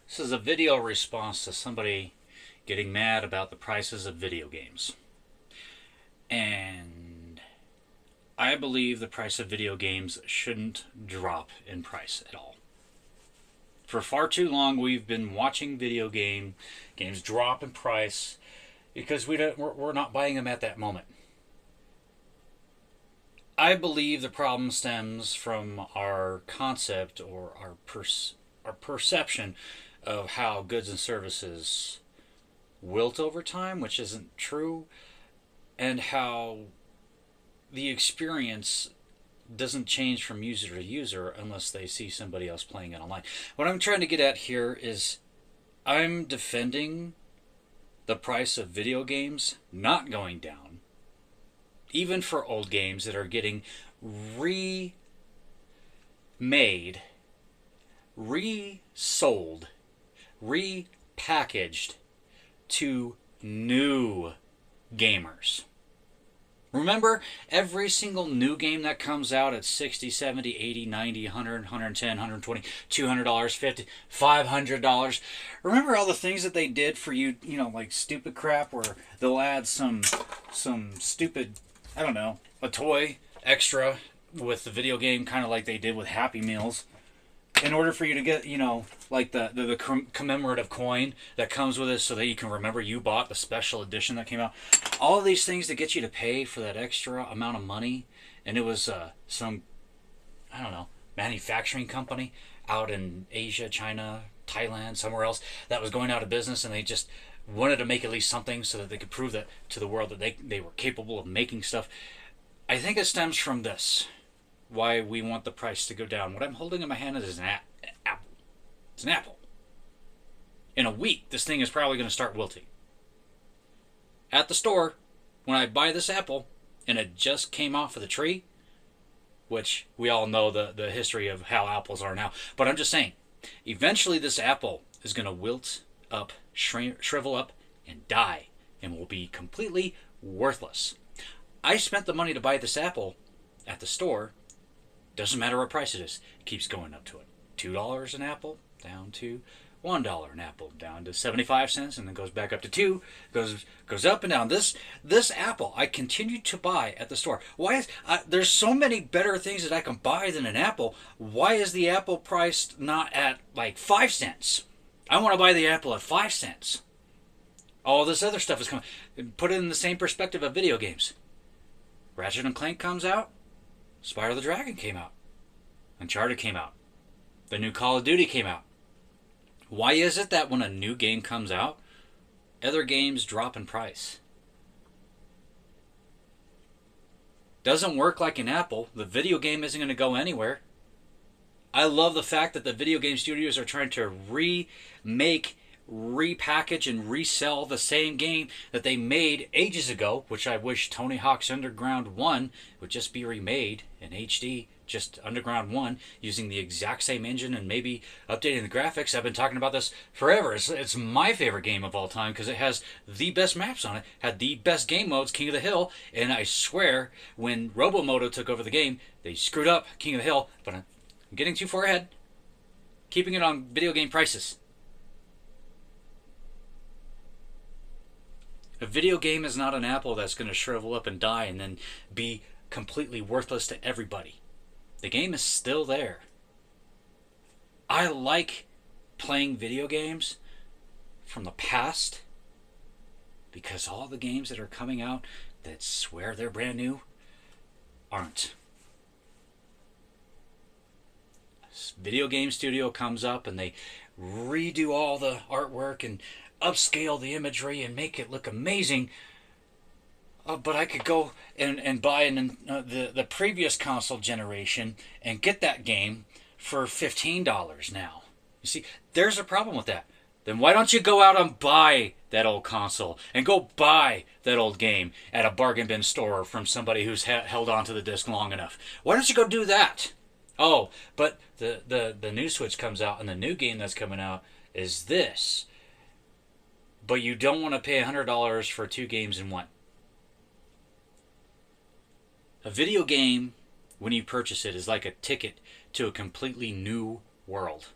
This is a video response to somebody getting mad about the prices of video games. And I believe the price of video games shouldn't drop in price at all. For far too long, we've been watching games drop in price because we're not buying them at that moment. I believe the problem stems from our concept or our perception of how goods and services wilt over time, which isn't true, and how the experience doesn't change from user to user unless they see somebody else playing it online. What I'm trying to get at here is I'm defending the price of video games not going down, even for old games that are getting remade, resold, repackaged to new gamers. Remember, every single new game that comes out at 60, 70, 80, 90, 100, 110, 120, $200, $50, $500. Remember all the things that they did for you, like stupid crap where they'll add some stupid, I don't know, a toy extra with the video game, kind of like they did with Happy Meals, in order for you to get, like the commemorative coin that comes with it so that you can remember you bought the special edition that came out. All of these things to get you to pay for that extra amount of money. And it was some, I don't know, manufacturing company out in Asia, China, Thailand, somewhere else that was going out of business, and they just wanted to make at least something so that they could prove that to the world that they were capable of making stuff. I think it stems from this. Why we want the price to go down. What I'm holding in my hand is an apple. It's an apple. In a week, this thing is probably going to start wilting. At the store, when I buy this apple, and it just came off of the tree, which we all know the history of how apples are now, but I'm just saying, eventually this apple is going to wilt up, shrivel up, and die, and will be completely worthless. I spent the money to buy this apple at the store. Doesn't matter what price it is. It keeps going up to it. $2 an apple, down to $1 an apple, down to 75 cents, and then goes back up to 2, goes up and down. This apple I continue to buy at the store. Why is there's so many better things that I can buy than an apple? Why is the apple priced not at like 5 cents? I want to buy the apple at 5 cents. All this other stuff is coming. Put it in the same perspective of video games. Ratchet and Clank comes out. Spyro the Dragon came out. Uncharted came out. The new Call of Duty came out. Why is it that when a new game comes out, other games drop in price? Doesn't work like an apple. The video game isn't going to go anywhere. I love the fact that the video game studios are trying to remake, repackage, and resell the same game that they made ages ago, which I wish Tony Hawk's Underground 1 would just be remade in HD, just Underground 1, using the exact same engine and maybe updating the graphics. I've been talking about this forever. It's my favorite game of all time because it has the best maps on it, had the best game modes, King of the Hill, and I swear when Robomoto took over the game, they screwed up King of the Hill, but I'm getting too far ahead. Keeping it on video game prices. A video game is not an apple that's going to shrivel up and die and then be completely worthless to everybody. The game is still there. I like playing video games from the past because all the games that are coming out that swear they're brand new aren't. This video game studio comes up and they redo all the artwork and upscale the imagery and make it look amazing. But I could go and buy the previous console generation and get that game for $15 now. You see, there's a problem with that. Then why don't you go out and buy that old console and go buy that old game at a bargain bin store from somebody who's held onto the disc long enough? Why don't you go do that? Oh, but the new Switch comes out and the new game that's coming out is this. But you don't want to pay $100 for 2 games in one. A video game, when you purchase it, is like a ticket to a completely new world.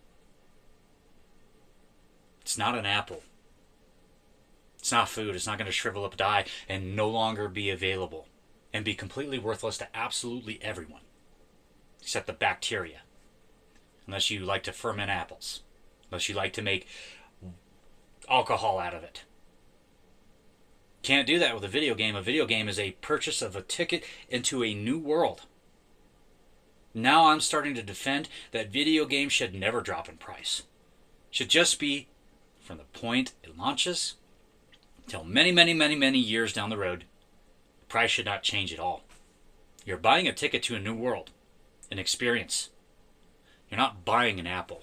It's not an apple. It's not food. It's not going to shrivel up, die, and no longer be available and be completely worthless to absolutely everyone except the bacteria. Unless you like to ferment apples. Unless you like to make alcohol out of it. Can't do that with a video game. A video game is a purchase of a ticket into a new world. Now I'm starting to defend that video games should never drop in price. Should just be from the point it launches until many years down the road. The price should not change at all. You're buying a ticket to a new world, an experience. You're not buying an apple.